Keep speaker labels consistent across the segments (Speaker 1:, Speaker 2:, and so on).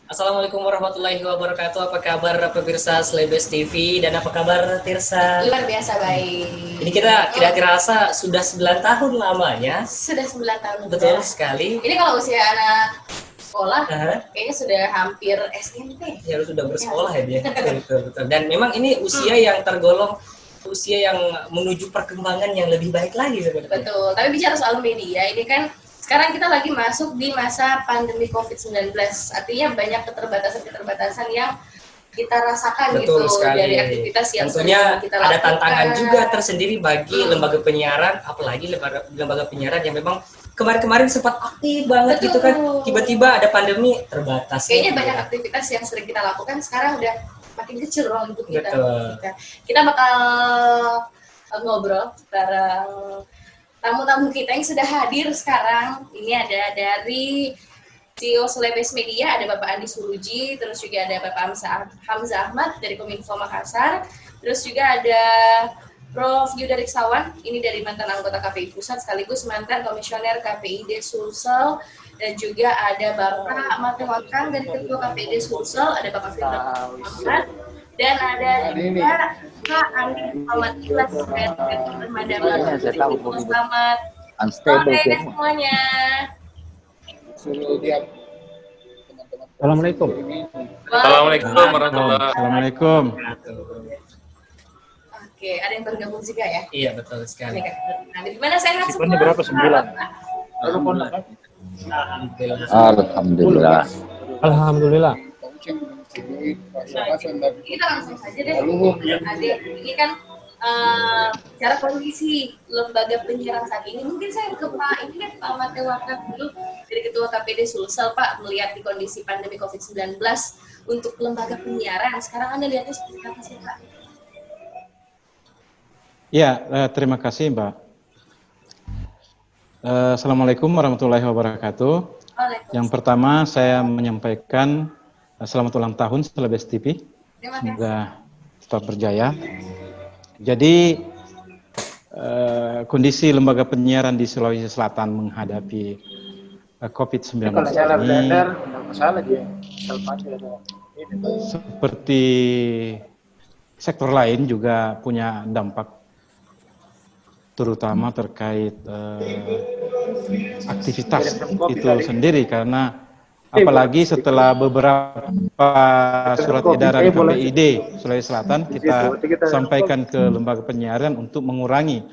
Speaker 1: Assalamualaikum warahmatullahi wabarakatuh. Apa kabar pemirsa Slebes TV dan apa kabar Tirsa?
Speaker 2: Luar biasa baik.
Speaker 1: Ini kita kira-kira rasa sudah 9 tahun lamanya.
Speaker 2: Sudah 9 tahun.
Speaker 1: Betul sekali.
Speaker 2: Ini kalau usia anak sekolah,
Speaker 1: Aha.
Speaker 2: kayaknya sudah hampir SMP.
Speaker 1: Ya sudah bersekolah ya dia. Betul. Dan memang ini usia yang tergolong usia yang menuju perkembangan yang lebih baik lagi sebenarnya.
Speaker 2: Betul. Tapi bicara soal media, ini kan sekarang kita lagi masuk di masa pandemi COVID-19. Artinya banyak keterbatasan-keterbatasan yang kita rasakan.
Speaker 1: Betul
Speaker 2: gitu
Speaker 1: sekali.
Speaker 2: dari aktivitas yang
Speaker 1: tentunya
Speaker 2: kita
Speaker 1: ada
Speaker 2: lakukan.
Speaker 1: tantangan juga tersendiri bagi lembaga penyiaran, apalagi lembaga penyiaran yang memang kemarin-kemarin sempat aktif banget.
Speaker 2: Betul.
Speaker 1: Gitu kan, tiba-tiba ada pandemi terbatas.
Speaker 2: Kayaknya banyak aktivitas yang sering kita lakukan sekarang udah makin kecil ruang lingkup kita.
Speaker 1: Betul.
Speaker 2: Kita bakal ngobrol bareng tamu-tamu kita yang sudah hadir sekarang. Ini ada dari CEO Slebes Media, ada Bapak Andi Suruji, terus juga ada Bapak Hamzah Ahmad dari Kominfo Makassar, terus juga ada Prof. Yuda Riksawan, ini dari mantan anggota KPI Pusat sekaligus mantan komisioner KPID Sulsel, dan juga ada Bapak Matewakang dari Ketua KPID Sulsel, ada Bapak Firman Muhammad, dan ada juga Pak Andi Muhammad Ikhlas dari Ketua Permadaman. Selamat sore semuanya.
Speaker 3: Assalamualaikum.
Speaker 4: Assalamualaikum warahmatullahi wabarakatuh.
Speaker 3: Assalamualaikum.
Speaker 2: Oke, ada yang bergabung juga ya?
Speaker 1: Iya, betul sekali.
Speaker 2: Nah, gimana sehat semua?
Speaker 3: Sifatnya berapa? 9.
Speaker 4: Alhamdulillah.
Speaker 3: Alhamdulillah.
Speaker 2: Kita langsung saja deh. Adik, ini kan cara kondisi lembaga penyiaran saat ini. Mungkin saya ke Pak, ini kan Pak Matewakang dulu dari Ketua KPD Sulsel, Pak, melihat di kondisi pandemi COVID-19 untuk lembaga penyiaran. Sekarang Anda lihatnya seperti apa sih, Pak?
Speaker 3: Ya, terima kasih Mbak. Assalamualaikum warahmatullahi wabarakatuh. Yang pertama saya menyampaikan selamat ulang tahun Slebes TV.
Speaker 2: Terima kasih.
Speaker 3: Semoga tetap berjaya. Jadi kondisi lembaga penyiaran di Sulawesi Selatan menghadapi COVID-19 ini seperti sektor lain juga punya dampak, terutama terkait aktivitas itu sendiri, karena apalagi setelah beberapa surat edaran KPID Sulawesi Selatan kita sampaikan ke lembaga penyiaran untuk mengurangi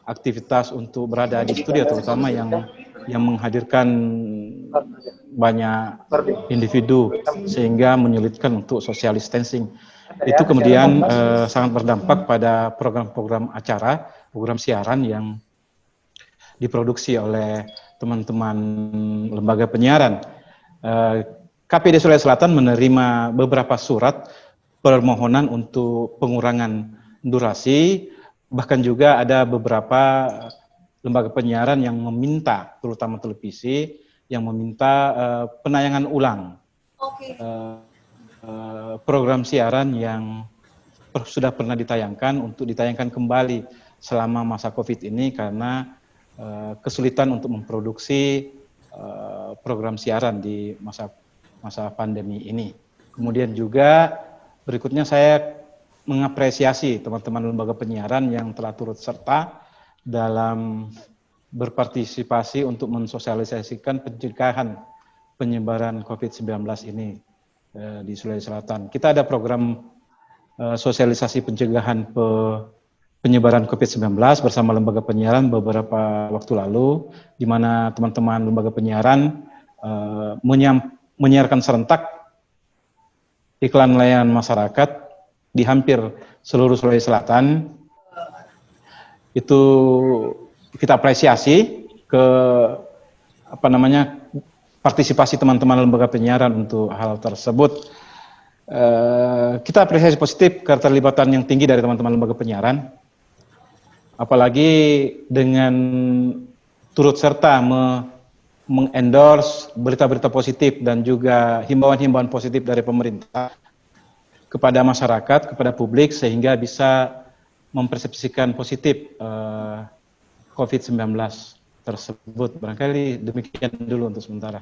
Speaker 3: aktivitas untuk berada di studio, terutama yang menghadirkan banyak individu sehingga menyulitkan untuk social distancing. Itu kemudian sangat berdampak pada program-program acara, program siaran yang diproduksi oleh teman-teman lembaga penyiaran. KPID Sulawesi Selatan menerima beberapa surat permohonan untuk pengurangan durasi, bahkan juga ada beberapa lembaga penyiaran yang meminta, terutama televisi, yang meminta penayangan ulang program siaran yang sudah pernah ditayangkan untuk ditayangkan kembali selama masa COVID ini karena kesulitan untuk memproduksi program siaran di masa pandemi ini. Kemudian juga berikutnya saya mengapresiasi teman-teman lembaga penyiaran yang telah turut serta dalam berpartisipasi untuk mensosialisasikan pencegahan penyebaran COVID-19 ini di Sulawesi Selatan. Kita ada program sosialisasi pencegahan penyebaran COVID-19 bersama lembaga penyiaran beberapa waktu lalu, di mana teman-teman lembaga penyiaran menyiarkan serentak iklan layanan masyarakat di hampir seluruh Sulawesi Selatan. Itu kita apresiasi ke partisipasi teman-teman lembaga penyiaran untuk hal tersebut. Kita apresiasi positif keterlibatan yang tinggi dari teman-teman lembaga penyiaran, apalagi dengan turut serta mengendorse berita-berita positif dan juga himbauan-himbauan positif dari pemerintah kepada masyarakat, kepada publik, sehingga bisa mempersepsikan positif COVID-19 tersebut. Barangkali demikian dulu untuk sementara.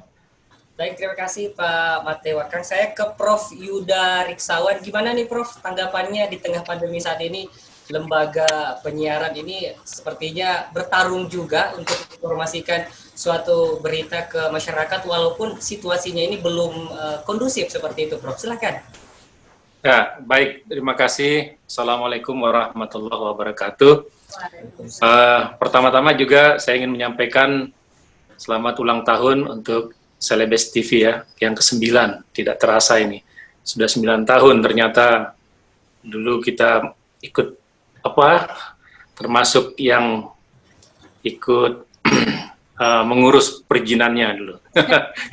Speaker 1: Baik, terima kasih Pak Mate Wakang. Saya ke Prof. Yuda Riksawan. Gimana nih Prof tanggapannya di tengah pandemi saat ini? Lembaga penyiaran ini sepertinya bertarung juga untuk informasikan suatu berita ke masyarakat walaupun situasinya ini belum kondusif seperti itu, Prof. Silakan.
Speaker 4: Ya, baik. Terima kasih. Assalamualaikum warahmatullahi wabarakatuh. Pertama-tama juga saya ingin menyampaikan selamat ulang tahun untuk Celebes TV ya, yang ke-9. Tidak terasa ini. Sudah 9 tahun ternyata. Dulu kita ikut termasuk yang ikut mengurus perizinannya dulu.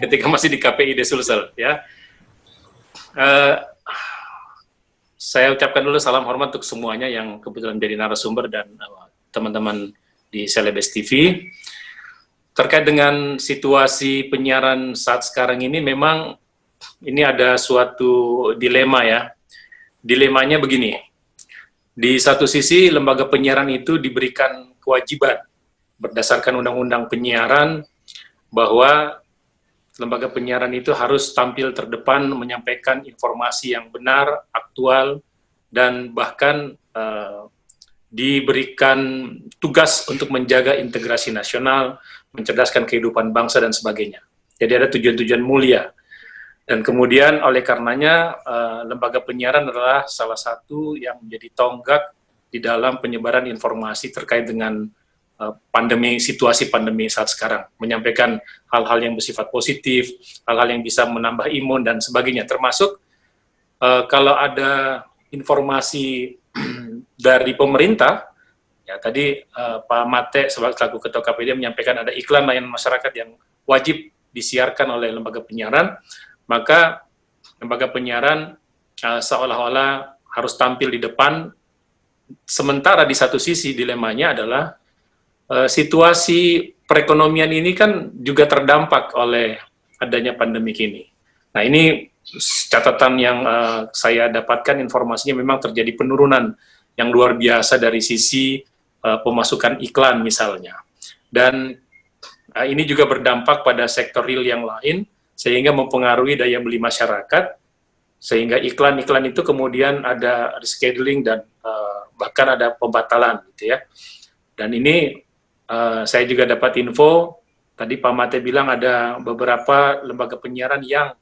Speaker 4: Ketika masih di KPI di Sulsel ya. Saya ucapkan dulu salam hormat untuk semuanya yang kebetulan jadi narasumber dan teman-teman di Celebes TV. Terkait dengan situasi penyiaran saat sekarang ini, memang ini ada suatu dilema ya. Dilemanya begini, di satu sisi lembaga penyiaran itu diberikan kewajiban berdasarkan undang-undang penyiaran bahwa lembaga penyiaran itu harus tampil terdepan menyampaikan informasi yang benar, aktual, dan bahkan diberikan tugas untuk menjaga integrasi nasional, mencerdaskan kehidupan bangsa dan sebagainya. Jadi ada tujuan-tujuan mulia. Dan kemudian oleh karenanya lembaga penyiaran adalah salah satu yang menjadi tonggak di dalam penyebaran informasi terkait dengan situasi pandemi saat sekarang, menyampaikan hal-hal yang bersifat positif, hal-hal yang bisa menambah imun dan sebagainya, termasuk kalau ada informasi dari pemerintah, ya tadi Pak Mate selaku Ketua KPD menyampaikan ada iklan layanan masyarakat yang wajib disiarkan oleh lembaga penyiaran, maka lembaga penyiaran seolah-olah harus tampil di depan, sementara di satu sisi dilemanya adalah situasi perekonomian ini kan juga terdampak oleh adanya pandemi ini. Nah ini catatan yang saya dapatkan informasinya memang terjadi penurunan yang luar biasa dari sisi pemasukan iklan misalnya. Dan ini juga berdampak pada sektor real yang lain, sehingga mempengaruhi daya beli masyarakat, sehingga iklan-iklan itu kemudian ada rescheduling dan bahkan ada pembatalan gitu ya. Dan ini saya juga dapat info, tadi Pak Mate bilang ada beberapa lembaga penyiaran yang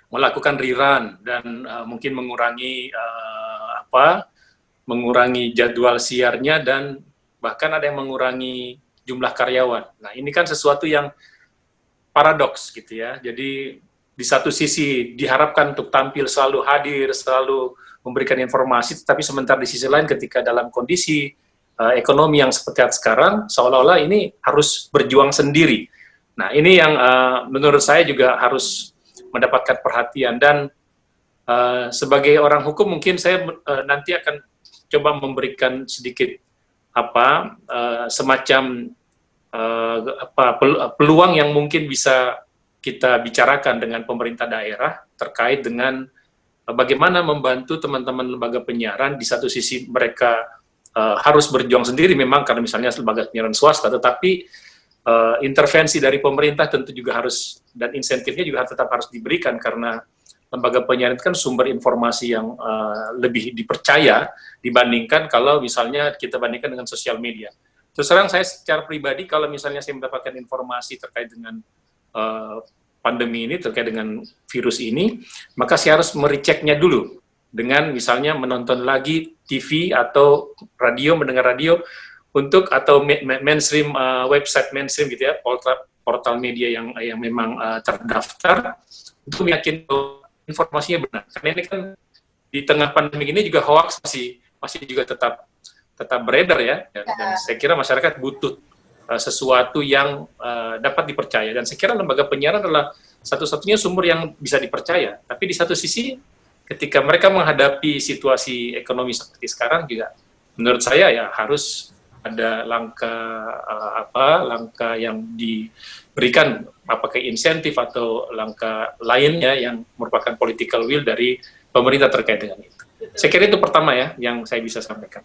Speaker 4: melakukan rerun dan mungkin mengurangi mengurangi jadwal siarnya dan bahkan ada yang mengurangi jumlah karyawan. Nah, ini kan sesuatu yang paradoks gitu ya. Jadi di satu sisi diharapkan untuk tampil selalu hadir, selalu memberikan informasi, tapi sementara di sisi lain ketika dalam kondisi ekonomi yang seperti sekarang, seolah-olah ini harus berjuang sendiri. Nah, ini yang menurut saya juga harus mendapatkan perhatian. Dan sebagai orang hukum mungkin saya nanti akan coba memberikan sedikit semacam peluang yang mungkin bisa kita bicarakan dengan pemerintah daerah terkait dengan bagaimana membantu teman-teman lembaga penyiaran. Di satu sisi mereka harus berjuang sendiri memang karena misalnya lembaga penyiaran swasta, tetapi intervensi dari pemerintah tentu juga harus, dan insentifnya juga tetap harus diberikan, karena lembaga penyiaran itu kan sumber informasi yang lebih dipercaya dibandingkan kalau misalnya kita bandingkan dengan sosial media. Terus terang saya secara pribadi kalau misalnya saya mendapatkan informasi terkait dengan pandemi ini, terkait dengan virus ini, maka saya harus mereceknya dulu dengan misalnya menonton lagi TV atau radio, mendengar radio untuk atau mainstream website mainstream gitu ya, portal media yang memang terdaftar untuk meyakinkan informasinya benar. Karena ini kan di tengah pandemi ini juga hoax masih juga tetap beredar ya. Dan saya kira masyarakat butuh sesuatu yang dapat dipercaya. Dan saya kira lembaga penyiaran adalah satu-satunya sumber yang bisa dipercaya. Tapi di satu sisi ketika mereka menghadapi situasi ekonomi seperti sekarang juga menurut saya ya harus ada langkah yang diberikan, apakah insentif atau langkah lainnya yang merupakan political will dari pemerintah terkait dengan itu.
Speaker 2: Betul.
Speaker 4: Saya kira itu pertama ya yang saya bisa sampaikan.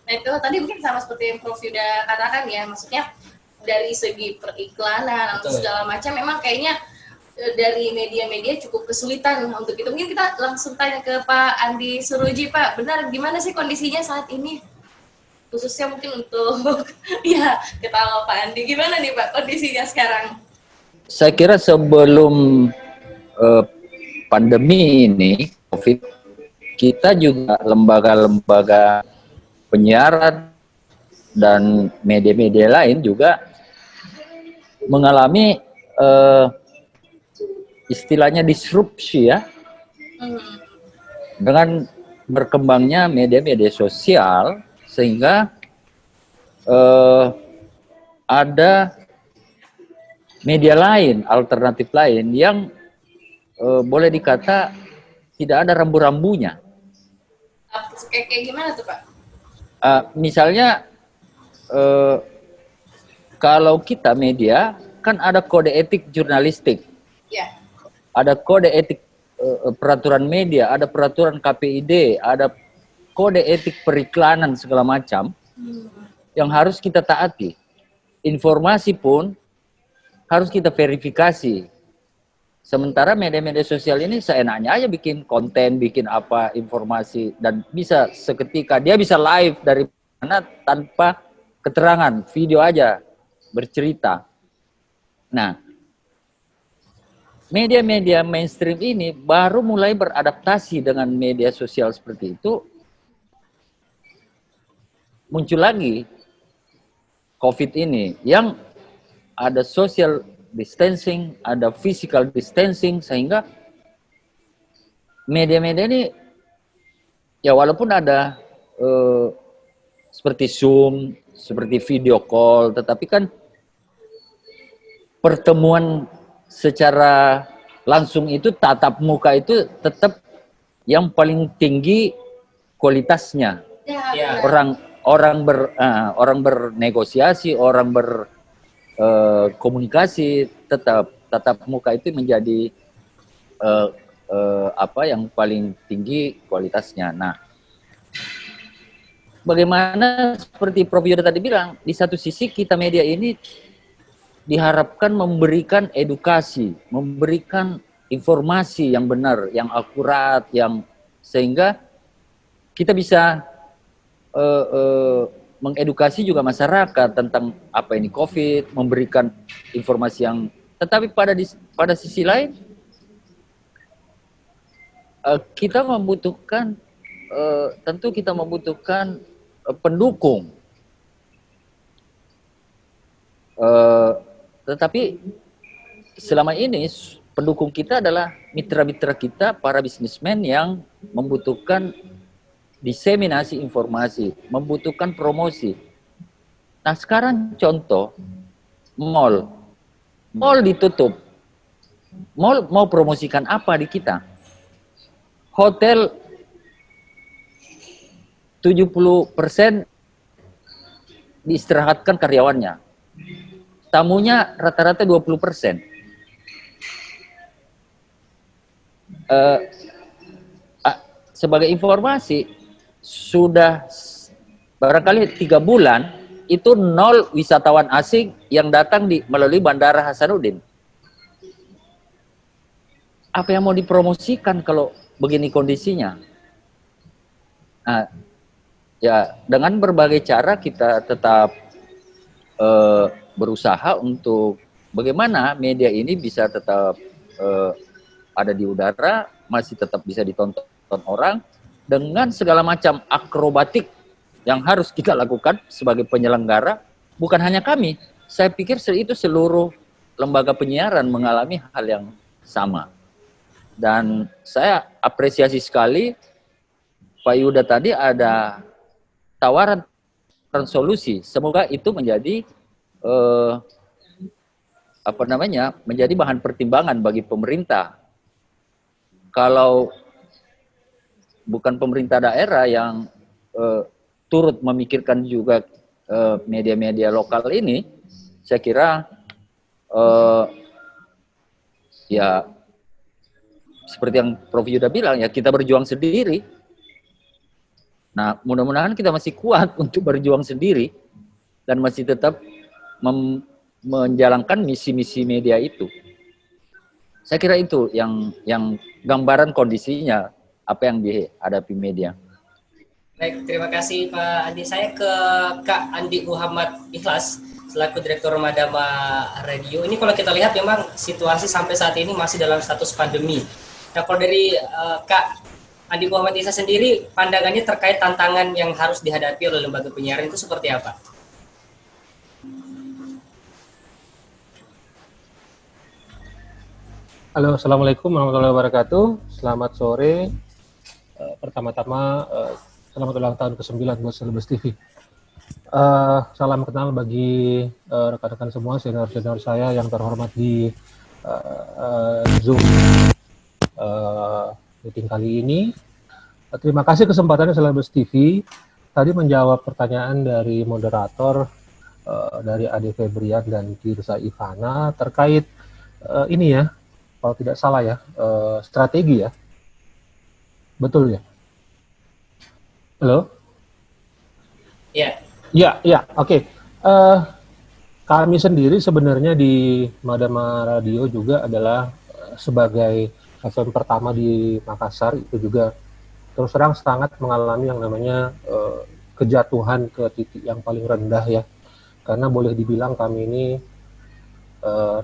Speaker 2: Nah itu tadi mungkin sama seperti yang Prof Yuda katakan ya, maksudnya dari segi periklanan atau segala macam memang kayaknya dari media-media cukup kesulitan untuk itu. Mungkin kita langsung tanya ke Pak Andi Suruji, Pak. Benar, gimana sih kondisinya saat ini? Khususnya mungkin untuk, ya, ketawa Pak Andi. Gimana nih Pak kondisinya sekarang?
Speaker 5: Saya kira sebelum pandemi ini, COVID, kita juga lembaga-lembaga penyiaran dan media-media lain juga mengalami istilahnya disrupsi ya, dengan berkembangnya media-media sosial, sehingga ada media lain, alternatif lain yang boleh dikata tidak ada rambu-rambunya.
Speaker 2: Kayak gimana tuh Pak?
Speaker 5: Misalnya kalau kita media kan ada kode etik jurnalistik.
Speaker 2: Ya.
Speaker 5: Ada kode etik peraturan media, ada peraturan KPID, ada kode etik periklanan segala macam yang harus kita taati. Informasi pun harus kita verifikasi. Sementara media-media sosial ini seenaknya aja bikin konten, bikin apa, informasi, dan bisa seketika, dia bisa live dari mana tanpa keterangan, video aja, bercerita. Nah, media-media mainstream ini baru mulai beradaptasi dengan media sosial seperti itu. Muncul lagi COVID ini yang ada social distancing, ada physical distancing, sehingga media-media ini ya walaupun ada seperti Zoom, seperti video call, tetapi kan pertemuan secara langsung itu, tatap muka itu tetap yang paling tinggi kualitasnya.
Speaker 2: Ya.
Speaker 5: Orang bernegosiasi, orang berkomunikasi, tetap tatap muka itu menjadi apa yang paling tinggi kualitasnya. Nah, bagaimana seperti Prof. Yuda tadi bilang, di satu sisi kita media ini diharapkan memberikan edukasi, memberikan informasi yang benar, yang akurat, yang sehingga kita bisa mengedukasi juga masyarakat tentang apa ini COVID, memberikan informasi yang. Tetapi pada sisi lain kita membutuhkan tentu kita membutuhkan pendukung. Tetapi selama ini pendukung kita adalah mitra-mitra kita, para bisnismen yang membutuhkan diseminasi informasi, membutuhkan promosi. Nah sekarang contoh, mall ditutup. Mall mau promosikan apa di kita? Hotel 70% diistirahatkan karyawannya. Tamunya rata-rata 20%. Sebagai informasi, sudah barangkali 3 bulan itu 0 wisatawan asing yang datang melalui Bandara Hasanuddin. Apa yang mau dipromosikan kalau begini kondisinya? Nah, ya dengan berbagai cara kita tetap berusaha untuk bagaimana media ini bisa tetap ada di udara, masih tetap bisa ditonton orang dengan segala macam akrobatik yang harus kita lakukan sebagai penyelenggara. Bukan hanya kami, saya pikir itu seluruh lembaga penyiaran mengalami hal yang sama. Dan saya apresiasi sekali Pak Yuda tadi ada tawaran solusi. Semoga itu menjadi menjadi bahan pertimbangan bagi pemerintah. Kalau bukan pemerintah daerah yang turut memikirkan juga media-media lokal ini, saya kira ya seperti yang Prof. Yuda bilang, ya kita berjuang sendiri. Nah, mudah-mudahan kita masih kuat untuk berjuang sendiri dan masih tetap menjalankan misi-misi media itu. Saya kira itu yang gambaran kondisinya apa yang dihadapi media.
Speaker 1: Baik, terima kasih Pak Andi. Saya ke Kak Andi Muhammad Ikhlas, selaku Direktur Madama Radio. Ini kalau kita lihat memang situasi sampai saat ini masih dalam status pandemi. Nah, kalau dari Kak Andi Muhammad Ikhlas sendiri, pandangannya terkait tantangan yang harus dihadapi oleh lembaga penyiaran itu seperti apa?
Speaker 6: Halo, Assalamualaikum warahmatullahi wabarakatuh. Selamat sore. Pertama-tama, selamat ulang tahun ke-9 buat Celebes TV. Salam kenal bagi rekan-rekan semua, senior-senior saya yang terhormat di Zoom meeting kali ini. Terima kasih kesempatannya Celebes TV. Tadi menjawab pertanyaan dari moderator, dari Ade Febrian dan Tirza Ivana terkait ini ya, kalau tidak salah ya, strategi ya. Betul ya? Halo?
Speaker 1: Ya.
Speaker 6: Ya, oke. Kami sendiri sebenarnya di Madama Radio juga adalah sebagai FM pertama di Makassar, itu juga terus terang sangat mengalami yang namanya kejatuhan ke titik yang paling rendah ya. Karena boleh dibilang kami ini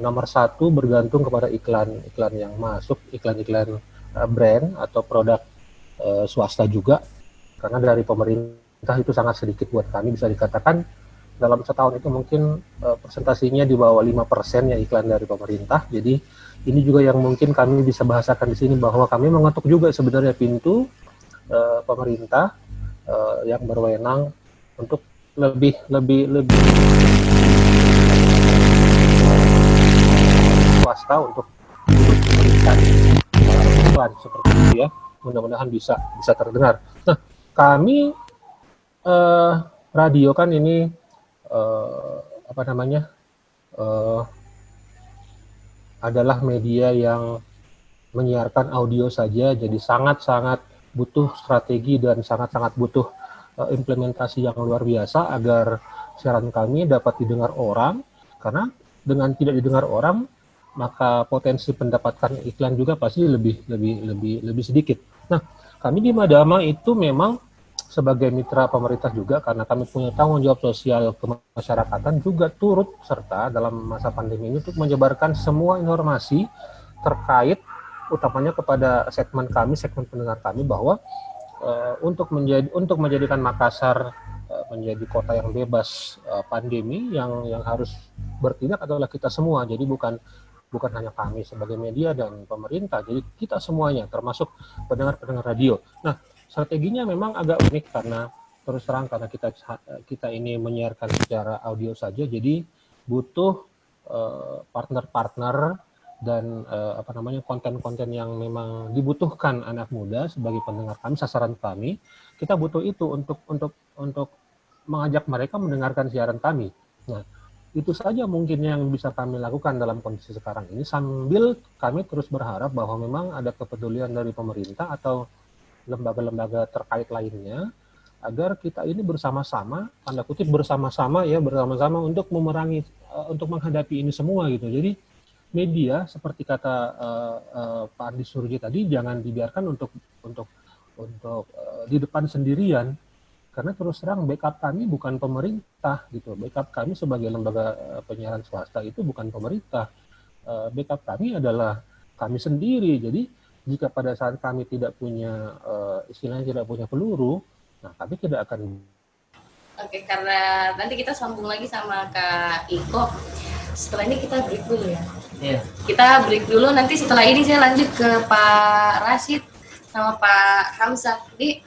Speaker 6: nomor satu bergantung kepada iklan yang masuk, iklan-iklan brand atau produk swasta juga. Karena dari pemerintah itu sangat sedikit buat kami, bisa dikatakan dalam setahun itu mungkin presentasinya di bawah 5% ya iklan dari pemerintah. Jadi ini juga yang mungkin kami bisa bahasakan di sini, bahwa kami mengetuk juga sebenarnya pintu pemerintah yang berwenang untuk lebih swasta untuk memberikan iklan seperti itu ya. Mudah-mudahan bisa terdengar. Nah, kami radio kan ini adalah media yang menyiarkan audio saja, jadi sangat-sangat butuh strategi dan sangat-sangat butuh implementasi yang luar biasa agar siaran kami dapat didengar orang, karena dengan tidak didengar orang maka potensi pendapatkan iklan juga pasti lebih sedikit. Nah, kami di Madama itu memang sebagai mitra pemerintah juga, karena kami punya tanggung jawab sosial kemasyarakatan, juga turut serta dalam masa pandemi ini untuk menyebarkan semua informasi terkait utamanya kepada segmen kami, segmen pendengar kami, bahwa untuk menjadikan Makassar menjadi kota yang bebas pandemi, yang harus bertindak adalah kita semua. Jadi bukan hanya kami sebagai media dan pemerintah, jadi kita semuanya, termasuk pendengar-pendengar radio. Nah, strateginya memang agak unik karena terus terang karena kita ini menyiarkan secara audio saja, jadi butuh partner-partner dan konten-konten yang memang dibutuhkan anak muda sebagai pendengar kami, sasaran kami. Kita butuh itu untuk mengajak mereka mendengarkan siaran kami. Nah, itu saja mungkin yang bisa kami lakukan dalam kondisi sekarang ini, sambil kami terus berharap bahwa memang ada kepedulian dari pemerintah atau lembaga-lembaga terkait lainnya, agar kita ini bersama-sama, tanda kutip bersama-sama untuk memerangi, untuk menghadapi ini semua gitu. Jadi media seperti kata Pak Andi Surji tadi, jangan dibiarkan untuk di depan sendirian. Karena terus terang backup kami bukan pemerintah gitu. Backup kami sebagai lembaga penyiaran swasta itu bukan pemerintah. Backup kami adalah kami sendiri. Jadi jika pada saat kami tidak punya istilahnya tidak punya peluru, nah kami tidak akan.
Speaker 2: Oke, karena nanti kita sambung lagi sama Kak Iko. Setelah ini kita break dulu ya.
Speaker 1: Iya.
Speaker 2: Kita break dulu, nanti setelah ini saya lanjut ke Pak Rashid sama Pak Hamzah. Jadi